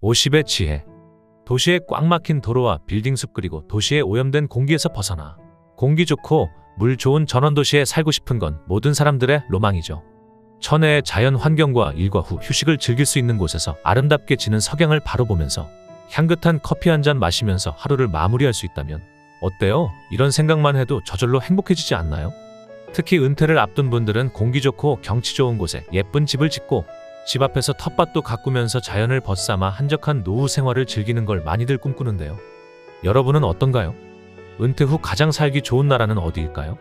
50의 지혜. 도시의 꽉 막힌 도로와 빌딩숲 그리고 도시의 오염된 공기에서 벗어나 공기 좋고 물 좋은 전원도시에 살고 싶은 건 모든 사람들의 로망이죠. 천혜의 자연 환경과 일과 후 휴식을 즐길 수 있는 곳에서 아름답게 지는 석양을 바로 보면서 향긋한 커피 한 잔 마시면서 하루를 마무리할 수 있다면 어때요? 이런 생각만 해도 저절로 행복해지지 않나요? 특히 은퇴를 앞둔 분들은 공기 좋고 경치 좋은 곳에 예쁜 집을 짓고 집 앞에서 텃밭도 가꾸면서 자연을 벗삼아 한적한 노후 생활을 즐기는 걸 많이들 꿈꾸는데요. 여러분은 어떤가요? 은퇴 후 가장 살기 좋은 나라는 어디일까요?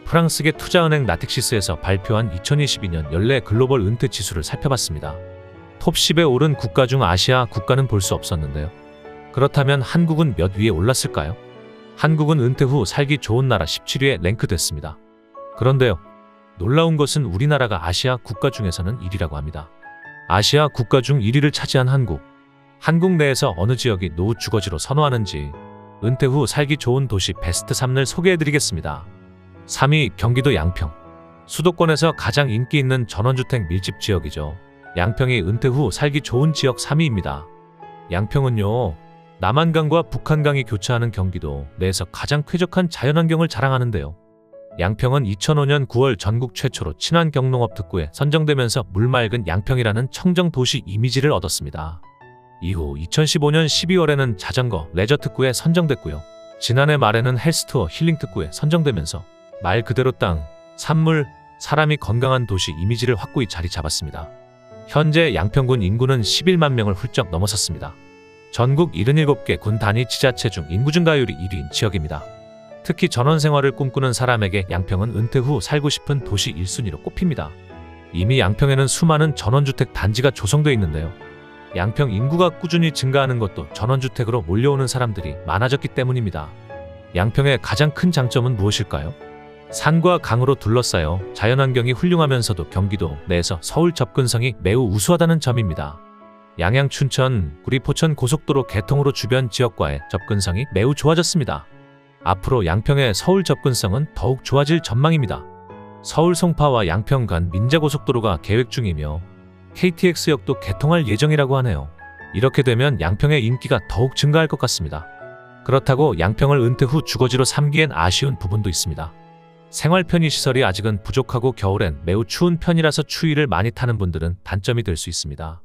프랑스계 투자은행 나틱시스에서 발표한 2022년 연례 글로벌 은퇴 지수를 살펴봤습니다. 톱 10에 오른 국가 중 아시아 국가는 볼 수 없었는데요. 그렇다면 한국은 몇 위에 올랐을까요? 한국은 은퇴 후 살기 좋은 나라 17위에 랭크됐습니다. 그런데요, 놀라운 것은 우리나라가 아시아 국가 중에서는 1위라고 합니다. 아시아 국가 중 1위를 차지한 한국. 한국 내에서 어느 지역이 노후 주거지로 선호하는지 은퇴 후 살기 좋은 도시 베스트 3을 소개해드리겠습니다. 3위 경기도 양평. 수도권에서 가장 인기 있는 전원주택 밀집 지역이죠. 양평이 은퇴 후 살기 좋은 지역 3위입니다. 양평은요, 남한강과 북한강이 교차하는 경기도 내에서 가장 쾌적한 자연환경을 자랑하는데요. 양평은 2005년 9월 전국 최초로 친환경농업 특구에 선정되면서 물맑은 양평이라는 청정도시 이미지를 얻었습니다. 이후 2015년 12월에는 자전거, 레저 특구에 선정됐고요. 지난해 말에는 헬스투어, 힐링 특구에 선정되면서 말 그대로 땅, 산물, 사람이 건강한 도시 이미지를 확고히 자리 잡았습니다. 현재 양평군 인구는 11만 명을 훌쩍 넘어섰습니다. 전국 77개 군 단위 지자체 중 인구 증가율이 1위인 지역입니다. 특히 전원생활을 꿈꾸는 사람에게 양평은 은퇴 후 살고 싶은 도시 1순위로 꼽힙니다. 이미 양평에는 수많은 전원주택 단지가 조성되어 있는데요. 양평 인구가 꾸준히 증가하는 것도 전원주택으로 몰려오는 사람들이 많아졌기 때문입니다. 양평의 가장 큰 장점은 무엇일까요? 산과 강으로 둘러싸여 자연환경이 훌륭하면서도 경기도 내에서 서울 접근성이 매우 우수하다는 점입니다. 양양, 춘천, 구리, 포천 고속도로 개통으로 주변 지역과의 접근성이 매우 좋아졌습니다. 앞으로 양평의 서울 접근성은 더욱 좋아질 전망입니다. 서울 송파와 양평 간 민자고속도로가 계획 중이며 KTX역도 개통할 예정이라고 하네요. 이렇게 되면 양평의 인기가 더욱 증가할 것 같습니다. 그렇다고 양평을 은퇴 후 주거지로 삼기엔 아쉬운 부분도 있습니다. 생활 편의시설이 아직은 부족하고 겨울엔 매우 추운 편이라서 추위를 많이 타는 분들은 단점이 될 수 있습니다.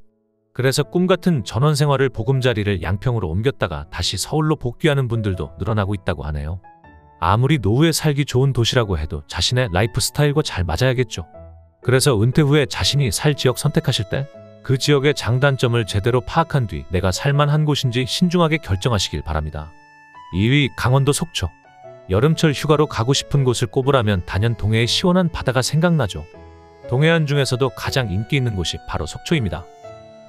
그래서 꿈같은 전원생활을 보금자리를 양평으로 옮겼다가 다시 서울로 복귀하는 분들도 늘어나고 있다고 하네요. 아무리 노후에 살기 좋은 도시라고 해도 자신의 라이프 스타일과 잘 맞아야겠죠. 그래서 은퇴 후에 자신이 살 지역 선택하실 때 그 지역의 장단점을 제대로 파악한 뒤 내가 살만한 곳인지 신중하게 결정하시길 바랍니다. 2위 강원도 속초. 여름철 휴가로 가고 싶은 곳을 꼽으라면 단연 동해의 시원한 바다가 생각나죠. 동해안 중에서도 가장 인기 있는 곳이 바로 속초입니다.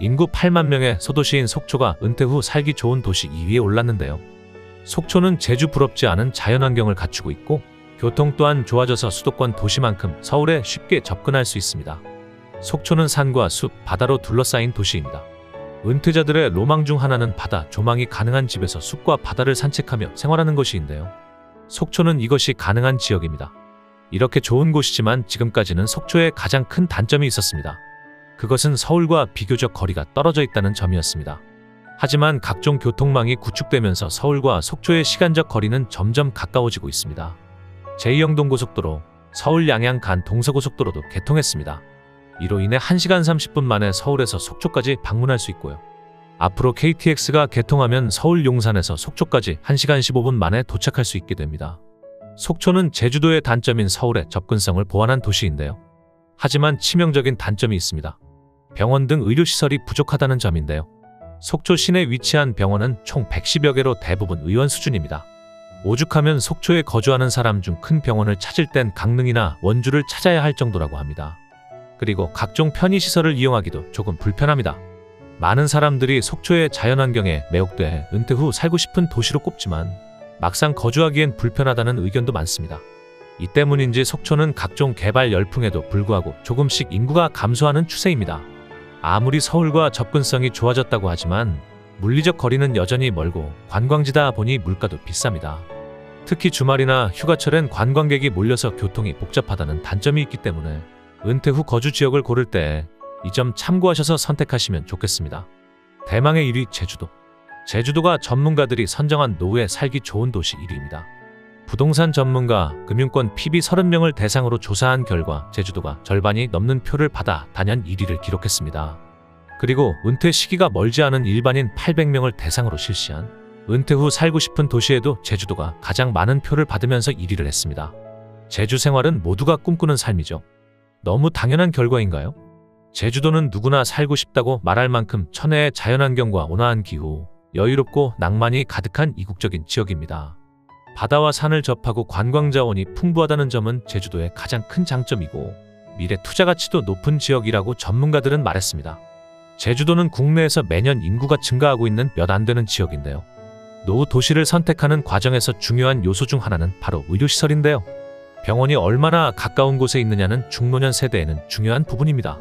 인구 8만 명의 소도시인 속초가 은퇴 후 살기 좋은 도시 2위에 올랐는데요. 속초는 제주 부럽지 않은 자연환경을 갖추고 있고 교통 또한 좋아져서 수도권 도시만큼 서울에 쉽게 접근할 수 있습니다. 속초는 산과 숲, 바다로 둘러싸인 도시입니다. 은퇴자들의 로망 중 하나는 바다, 조망이 가능한 집에서 숲과 바다를 산책하며 생활하는 것인데요. 속초는 이것이 가능한 지역입니다. 이렇게 좋은 곳이지만 지금까지는 속초에 가장 큰 단점이 있었습니다. 그것은 서울과 비교적 거리가 떨어져 있다는 점이었습니다. 하지만 각종 교통망이 구축되면서 서울과 속초의 시간적 거리는 점점 가까워지고 있습니다. 제2영동고속도로, 서울 양양 간 동서고속도로도 개통했습니다. 이로 인해 1시간 30분 만에 서울에서 속초까지 방문할 수 있고요. 앞으로 KTX가 개통하면 서울 용산에서 속초까지 1시간 15분 만에 도착할 수 있게 됩니다. 속초는 제주도의 단점인 서울의 접근성을 보완한 도시인데요. 하지만 치명적인 단점이 있습니다. 병원 등 의료시설이 부족하다는 점인데요. 속초 시내에 위치한 병원은 총 110여 개로 대부분 의원 수준입니다. 오죽하면 속초에 거주하는 사람 중 큰 병원을 찾을 땐 강릉이나 원주를 찾아야 할 정도라고 합니다. 그리고 각종 편의시설을 이용하기도 조금 불편합니다. 많은 사람들이 속초의 자연환경에 매혹돼 은퇴 후 살고 싶은 도시로 꼽지만 막상 거주하기엔 불편하다는 의견도 많습니다. 이 때문인지 속초는 각종 개발 열풍에도 불구하고 조금씩 인구가 감소하는 추세입니다. 아무리 서울과 접근성이 좋아졌다고 하지만 물리적 거리는 여전히 멀고 관광지다 보니 물가도 비쌉니다. 특히 주말이나 휴가철엔 관광객이 몰려서 교통이 복잡하다는 단점이 있기 때문에 은퇴 후 거주 지역을 고를 때 이 점 참고하셔서 선택하시면 좋겠습니다. 대망의 1위 제주도. 제주도가 전문가들이 선정한 노후에 살기 좋은 도시 1위입니다. 부동산 전문가, 금융권 PB 30명을 대상으로 조사한 결과 제주도가 절반이 넘는 표를 받아 단연 1위를 기록했습니다. 그리고 은퇴 시기가 멀지 않은 일반인 800명을 대상으로 실시한 은퇴 후 살고 싶은 도시에도 제주도가 가장 많은 표를 받으면서 1위를 했습니다. 제주 생활은 모두가 꿈꾸는 삶이죠. 너무 당연한 결과인가요? 제주도는 누구나 살고 싶다고 말할 만큼 천혜의 자연환경과 온화한 기후, 여유롭고 낭만이 가득한 이국적인 지역입니다. 바다와 산을 접하고 관광자원이 풍부하다는 점은 제주도의 가장 큰 장점이고 미래 투자 가치도 높은 지역이라고 전문가들은 말했습니다. 제주도는 국내에서 매년 인구가 증가하고 있는 몇 안 되는 지역인데요. 노후 도시를 선택하는 과정에서 중요한 요소 중 하나는 바로 의료시설인데요. 병원이 얼마나 가까운 곳에 있느냐는 중노년 세대에는 중요한 부분입니다.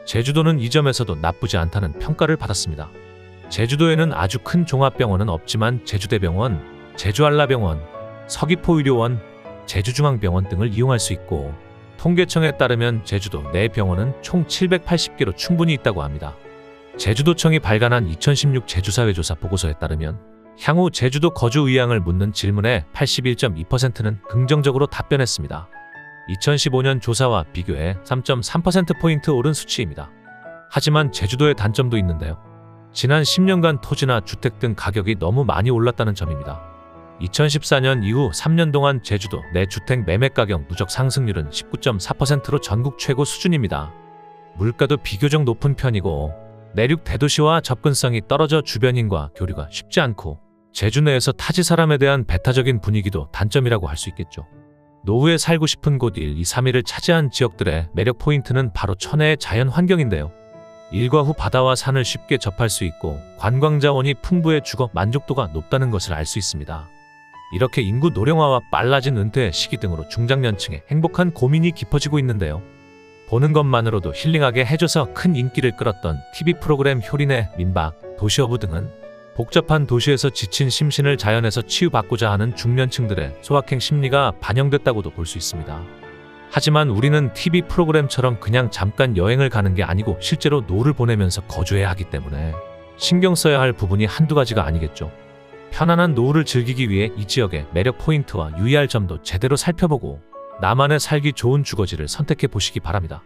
제주도는 이 점에서도 나쁘지 않다는 평가를 받았습니다. 제주도에는 아주 큰 종합병원은 없지만 제주대병원, 제주한라병원, 서귀포의료원, 제주중앙병원 등을 이용할 수 있고 통계청에 따르면 제주도 내 병원은 총 780개로 충분히 있다고 합니다. 제주도청이 발간한 2016 제주사회조사 보고서에 따르면 향후 제주도 거주 의향을 묻는 질문의 81.2%는 긍정적으로 답변했습니다. 2015년 조사와 비교해 3.3%포인트 오른 수치입니다. 하지만 제주도의 단점도 있는데요. 지난 10년간 토지나 주택 등 가격이 너무 많이 올랐다는 점입니다. 2014년 이후 3년 동안 제주도 내 주택 매매가격 누적 상승률은 19.4%로 전국 최고 수준입니다. 물가도 비교적 높은 편이고 내륙 대도시와 접근성이 떨어져 주변인과 교류가 쉽지 않고 제주 내에서 타지 사람에 대한 배타적인 분위기도 단점이라고 할 수 있겠죠. 노후에 살고 싶은 곳 1, 2, 3위를 차지한 지역들의 매력 포인트는 바로 천혜의 자연 환경인데요. 일과 후 바다와 산을 쉽게 접할 수 있고 관광자원이 풍부해 주거 만족도가 높다는 것을 알 수 있습니다. 이렇게 인구 노령화와 빨라진 은퇴 시기 등으로 중장년층의 행복한 고민이 깊어지고 있는데요. 보는 것만으로도 힐링하게 해줘서 큰 인기를 끌었던 TV 프로그램 효린의 민박, 도시어부 등은 복잡한 도시에서 지친 심신을 자연에서 치유받고자 하는 중년층들의 소확행 심리가 반영됐다고도 볼 수 있습니다. 하지만 우리는 TV 프로그램처럼 그냥 잠깐 여행을 가는 게 아니고 실제로 노후를 보내면서 거주해야 하기 때문에 신경 써야 할 부분이 한두 가지가 아니겠죠. 편안한 노후를 즐기기 위해 이 지역의 매력 포인트와 유의할 점도 제대로 살펴보고 나만의 살기 좋은 주거지를 선택해 보시기 바랍니다.